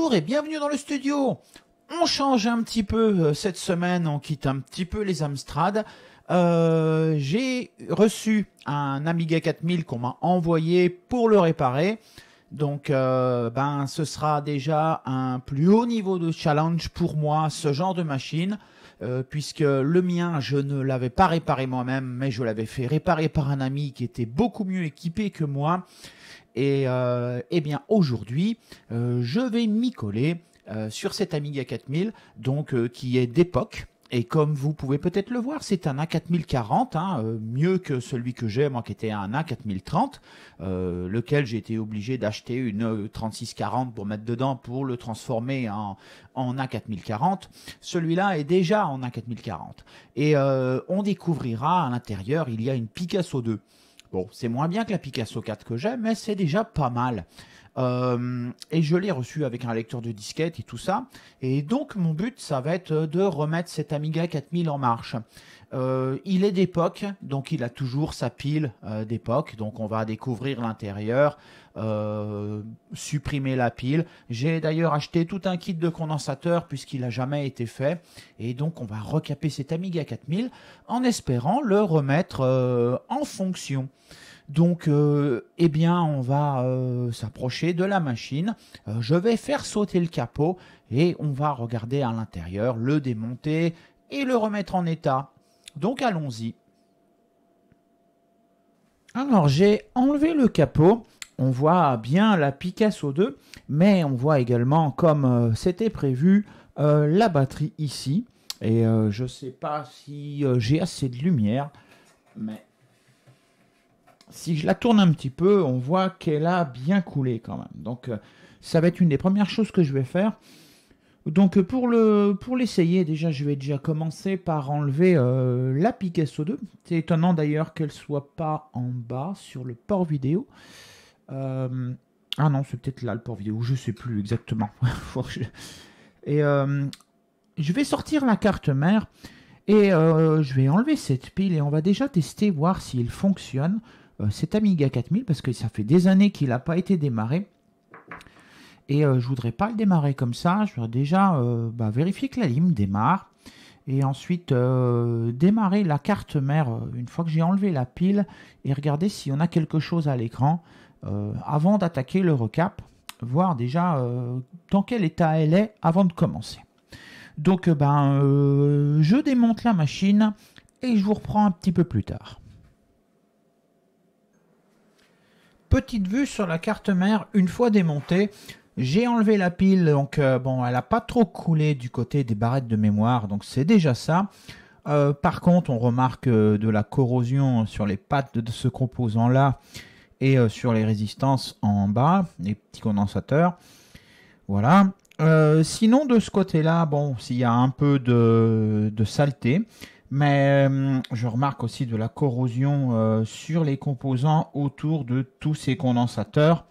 Bonjour et bienvenue dans le studio. On change un petit peu cette semaine, on quitte un petit peu les Amstrad. J'ai reçu un Amiga 4000 qu'on m'a envoyé pour le réparer. Donc ce sera déjà un plus haut niveau de challenge pour moi, ce genre de machine. Puisque le mien, je ne l'avais pas réparé moi-même, mais je l'avais fait réparer par un ami qui était beaucoup mieux équipé que moi. Et bien aujourd'hui, je vais m'y coller sur cet Amiga 4000, donc qui est d'époque. Et comme vous pouvez peut-être le voir, c'est un A4040, mieux que celui que j'ai, moi qui était un A4030, lequel j'ai été obligé d'acheter une 3640 pour mettre dedans pour le transformer en A4040. Celui-là est déjà en A4040. Et on découvrira à l'intérieur, il y a une Picasso 2. Bon, c'est moins bien que la Picasso 4 que j'ai, mais c'est déjà pas mal. Et je l'ai reçu avec un lecteur de disquette et tout ça. Et donc, mon but, ça va être de remettre cet Amiga 4000 en marche. Il est d'époque, donc il a toujours sa pile d'époque. Donc, on va découvrir l'intérieur, supprimer la pile. J'ai d'ailleurs acheté tout un kit de condensateur puisqu'il n'a jamais été fait. Et donc, on va recaper cet Amiga 4000 en espérant le remettre en fonction. Donc, on va s'approcher de la machine. Je vais faire sauter le capot et on va regarder à l'intérieur, le démonter et le remettre en état. Donc, allons-y. Alors, j'ai enlevé le capot. On voit bien la Picasso 2, mais on voit également, comme c'était prévu, la batterie ici. Et je ne sais pas si j'ai assez de lumière, mais si je la tourne un petit peu, on voit qu'elle a bien coulé quand même. Donc, ça va être une des premières choses que je vais faire. Donc, pour l'essayer, déjà, je vais déjà commencer par enlever la Picasso 2. C'est étonnant d'ailleurs qu'elle ne soit pas en bas sur le port vidéo. Ah non, c'est peut-être là le port vidéo, je ne sais plus exactement. Et je vais sortir la carte mère et je vais enlever cette pile et on va déjà tester, voir s'il fonctionne. Cet Amiga 4000 parce que ça fait des années qu'il n'a pas été démarré et je voudrais pas le démarrer comme ça. Je voudrais déjà vérifier que la lime démarre et ensuite démarrer la carte mère une fois que j'ai enlevé la pile et regarder si on a quelque chose à l'écran avant d'attaquer le recap, voir déjà dans quel état elle est avant de commencer. Donc je démonte la machine et je vous reprends un petit peu plus tard. Petite vue sur la carte mère une fois démontée. J'ai enlevé la pile, donc elle n'a pas trop coulé du côté des barrettes de mémoire, donc c'est déjà ça. Par contre, on remarque de la corrosion sur les pattes de ce composant-là et sur les résistances en bas, les petits condensateurs. Voilà. Sinon, de ce côté-là, s'il y a un peu de saleté, mais je remarque aussi de la corrosion sur les composants autour de tous ces condensateurs.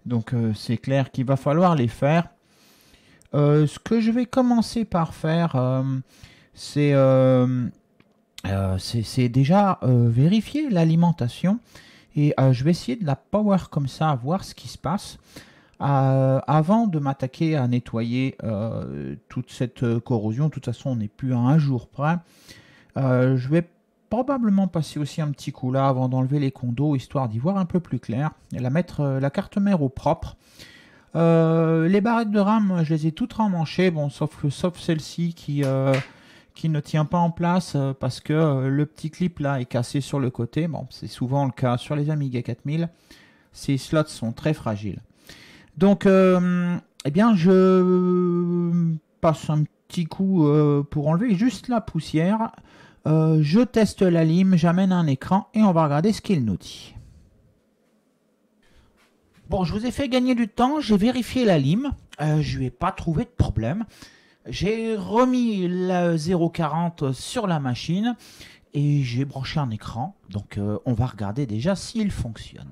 Donc c'est clair qu'il va falloir les faire. Ce que je vais commencer par faire, c'est déjà vérifier l'alimentation. Et je vais essayer de la power comme ça, voir ce qui se passe. Avant de m'attaquer à nettoyer toute cette corrosion, de toute façon on n'est plus à un jour près. Je vais probablement passer aussi un petit coup là avant d'enlever les condos, histoire d'y voir un peu plus clair. Et mettre la carte mère au propre. Les barrettes de RAM, je les ai toutes remmanchées, sauf celle-ci qui ne tient pas en place parce que le petit clip là est cassé sur le côté. C'est souvent le cas sur les Amiga 4000. Ces slots sont très fragiles. Donc, je passe un petit coup pour enlever juste la poussière. Je teste la lime, j'amène un écran et on va regarder ce qu'il nous dit. Bon, je vous ai fait gagner du temps, j'ai vérifié la lime. Je n'ai pas trouvé de problème. J'ai remis la 0,40 sur la machine et j'ai branché un écran. Donc, on va regarder déjà s'il fonctionne.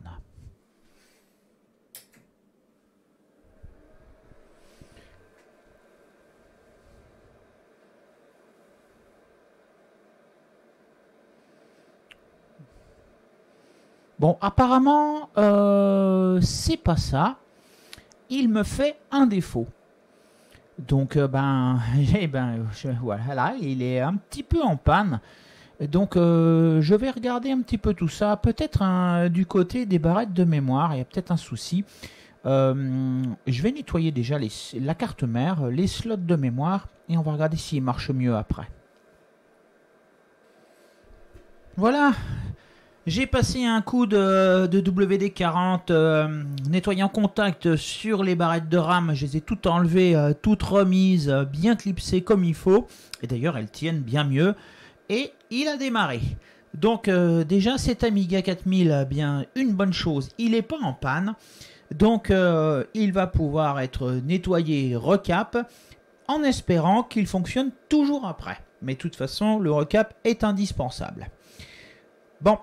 Bon, apparemment, c'est pas ça. il me fait un défaut. Donc, voilà, là, il est un petit peu en panne. Donc, je vais regarder un petit peu tout ça. Peut-être du côté des barrettes de mémoire, il y a peut-être un souci. Je vais nettoyer déjà la carte mère, les slots de mémoire, et on va regarder s'il marche mieux après. Voilà, j'ai passé un coup de WD-40 nettoyant contact sur les barrettes de RAM. Je les ai toutes enlevées, toutes remises, bien clipsées comme il faut. Et d'ailleurs, elles tiennent bien mieux. Et il a démarré. Donc déjà, cet Amiga 4000, bien une bonne chose, il n'est pas en panne. Donc il va pouvoir être nettoyé recap en espérant qu'il fonctionne toujours après. Mais de toute façon, le recap est indispensable. Bon,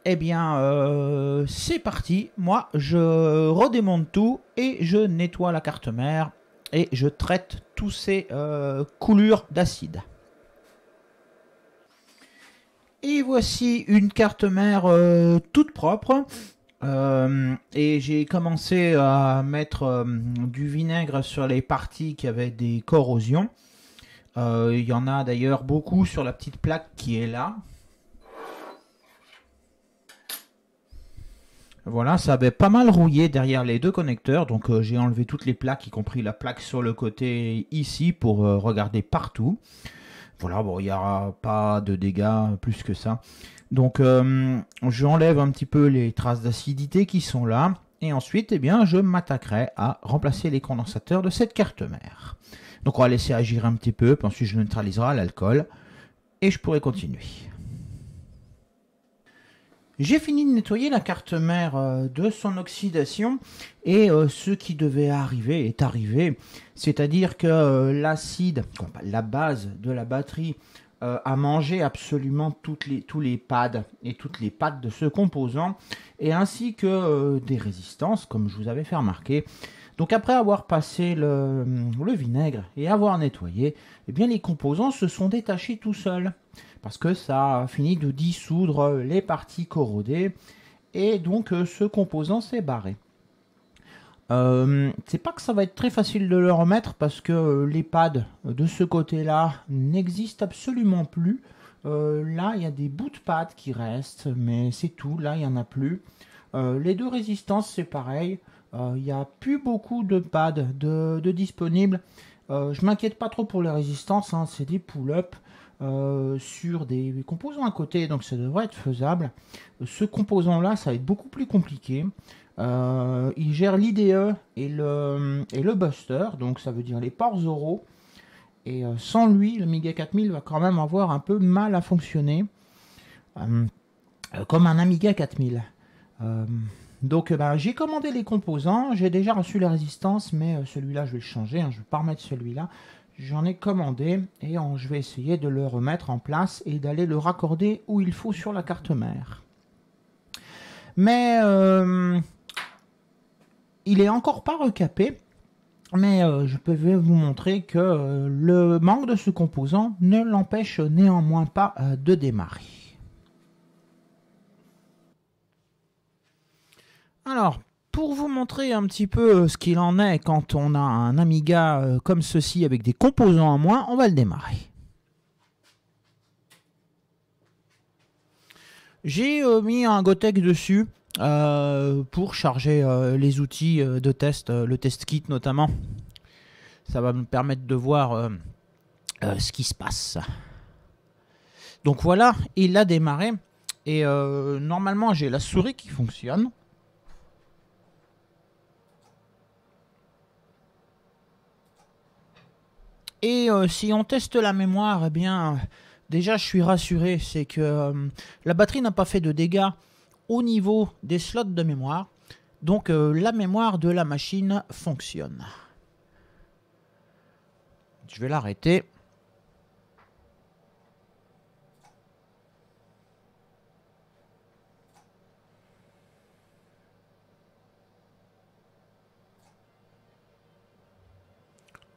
eh bien c'est parti. Moi, je redémonte tout et je nettoie la carte mère et je traite tous ces coulures d'acide. Et voici une carte mère toute propre. Et j'ai commencé à mettre du vinaigre sur les parties qui avaient des corrosions. Il y en a d'ailleurs beaucoup sur la petite plaque qui est là. Voilà, ça avait pas mal rouillé derrière les deux connecteurs. Donc j'ai enlevé toutes les plaques, y compris la plaque sur le côté ici, pour regarder partout. Voilà, bon, il n'y aura pas de dégâts plus que ça. Donc, j'enlève un petit peu les traces d'acidité qui sont là. Et ensuite, eh bien, je m'attaquerai à remplacer les condensateurs de cette carte mère. Donc, on va laisser agir un petit peu. Puis ensuite, je neutraliserai l'alcool. Et je pourrai continuer. J'ai fini de nettoyer la carte mère de son oxydation. Et ce qui devait arriver est arrivé. C'est-à-dire que l'acide, la base de la batterie, a mangé absolument tous les pads et toutes les pattes de ce composant, et ainsi que des résistances, comme je vous avais fait remarquer. Donc après avoir passé le vinaigre et avoir nettoyé, eh bien les composants se sont détachés tout seuls, parce que ça a fini de dissoudre les parties corrodées, et donc ce composant s'est barré. C'est pas que ça va être très facile de le remettre parce que les pads de ce côté-là n'existent absolument plus. Là, il y a des bouts de pads qui restent, mais c'est tout. Là, il n'y en a plus. Les deux résistances, c'est pareil. Il n'y a plus beaucoup de pads de disponibles. Je m'inquiète pas trop pour les résistances. Hein, c'est des pull-up sur des composants à côté, donc ça devrait être faisable. Ce composant-là, ça va être beaucoup plus compliqué. Il gère l'IDE et le Buster, donc ça veut dire les ports oraux. Et sans lui, l'Amiga 4000 va quand même avoir un peu mal à fonctionner, comme un Amiga 4000. Donc j'ai commandé les composants, j'ai déjà reçu les résistances, mais celui-là je vais le changer, hein, je ne vais pas remettre celui-là. J'en ai commandé et je vais essayer de le remettre en place et d'aller le raccorder où il faut sur la carte mère. Mais il est encore pas recapé, mais je peux vous montrer que le manque de ce composant ne l'empêche néanmoins pas de démarrer. Alors, pour vous montrer un petit peu ce qu'il en est quand on a un Amiga comme ceci avec des composants en moins, on va le démarrer. J'ai mis un Gotek dessus pour charger les outils de test, le test kit notamment. Ça va me permettre de voir ce qui se passe. Donc voilà, il a démarré. Et normalement, j'ai la souris qui fonctionne. Et si on teste la mémoire, eh bien, déjà je suis rassuré, c'est que la batterie n'a pas fait de dégâts au niveau des slots de mémoire. Donc la mémoire de la machine fonctionne. Je vais l'arrêter.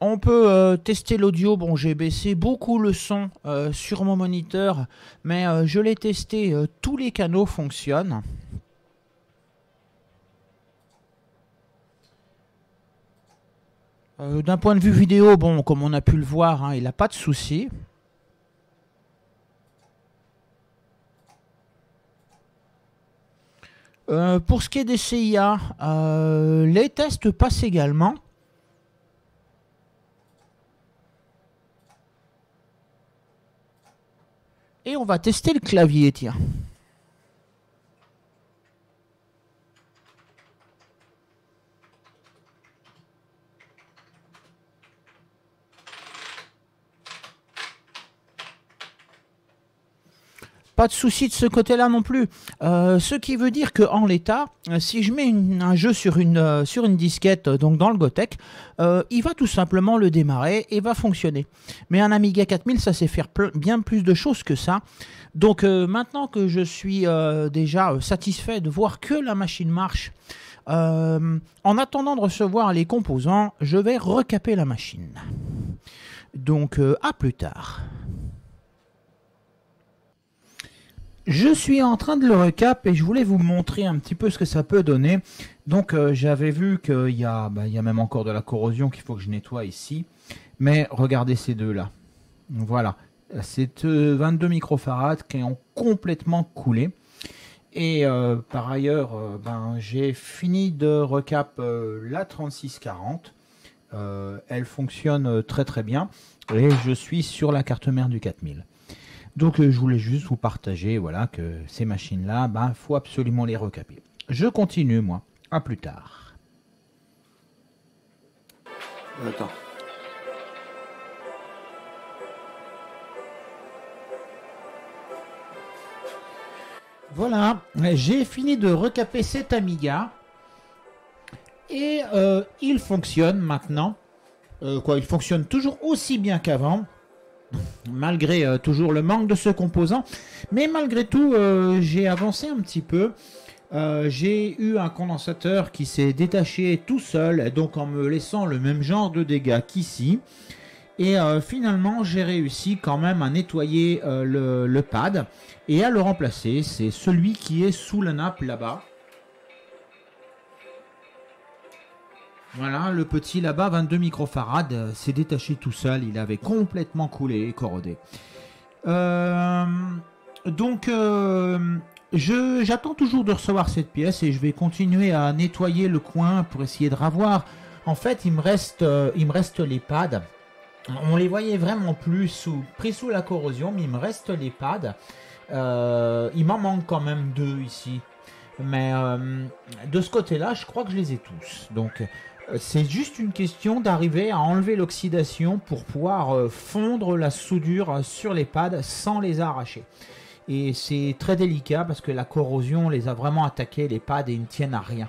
On peut tester l'audio. Bon, j'ai baissé beaucoup le son sur mon moniteur, mais je l'ai testé, tous les canaux fonctionnent. D'un point de vue vidéo, bon, comme on a pu le voir, hein, il n'a pas de souci. Pour ce qui est des CIA, les tests passent également. Et on va tester le clavier, tiens. Pas de souci de ce côté-là non plus. Ce qui veut dire qu'en l'état, si je mets un jeu sur une disquette, donc dans le Gotek, il va tout simplement le démarrer et va fonctionner. Mais un Amiga 4000, ça sait faire bien plus de choses que ça. Donc maintenant que je suis déjà satisfait de voir que la machine marche, en attendant de recevoir les composants, je vais recaper la machine. Donc à plus tard. Je suis en train de le recap et je voulais vous montrer un petit peu ce que ça peut donner. Donc j'avais vu qu'il y a même encore de la corrosion qu'il faut que je nettoie ici. Mais regardez ces deux-là. Voilà. C'est 22 microfarads qui ont complètement coulé. Et par ailleurs, j'ai fini de recap la 3640. Elle fonctionne très très bien. Et je suis sur la carte mère du 4000. Donc je voulais juste vous partager voilà, que ces machines-là, faut absolument les recaper. Je continue moi, à plus tard. Attends. Voilà, j'ai fini de recaper cet Amiga. Et il fonctionne maintenant. Il fonctionne toujours aussi bien qu'avant. Malgré toujours le manque de ce composant, mais malgré tout j'ai avancé un petit peu. J'ai eu un condensateur qui s'est détaché tout seul, donc en me laissant le même genre de dégâts qu'ici, et finalement j'ai réussi quand même à nettoyer le pad et à le remplacer. C'est celui qui est sous la nappe là-bas. Voilà, le petit là-bas, 22 microfarads, s'est détaché tout seul. Il avait complètement coulé et corrodé. J'attends toujours de recevoir cette pièce et je vais continuer à nettoyer le coin pour essayer de ravoir. En fait, il me reste les pads. On les voyait vraiment plus pris sous la corrosion, mais il me reste les pads. Il m'en manque quand même 2 ici. Mais de ce côté-là, je crois que je les ai tous. Donc... c'est juste une question d'arriver à enlever l'oxydation pour pouvoir fondre la soudure sur les pads sans les arracher. Et c'est très délicat parce que la corrosion les a vraiment attaqués, les pads, et ils ne tiennent à rien.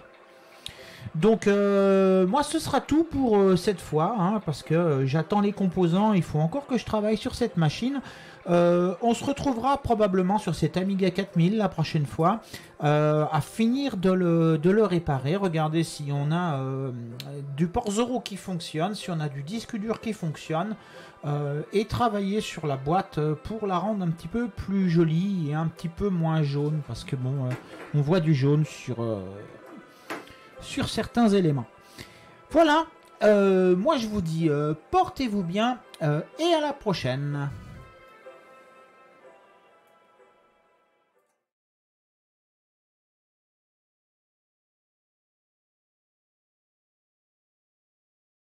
Donc moi ce sera tout pour cette fois, hein, parce que j'attends les composants, il faut encore que je travaille sur cette machine. On se retrouvera probablement sur cet Amiga 4000 la prochaine fois, à finir de le réparer. Regardez si on a du port 0 qui fonctionne, si on a du disque dur qui fonctionne, et travailler sur la boîte pour la rendre un petit peu plus jolie et un petit peu moins jaune, parce que bon, on voit du jaune sur certains éléments. Voilà, moi je vous dis portez-vous bien et à la prochaine.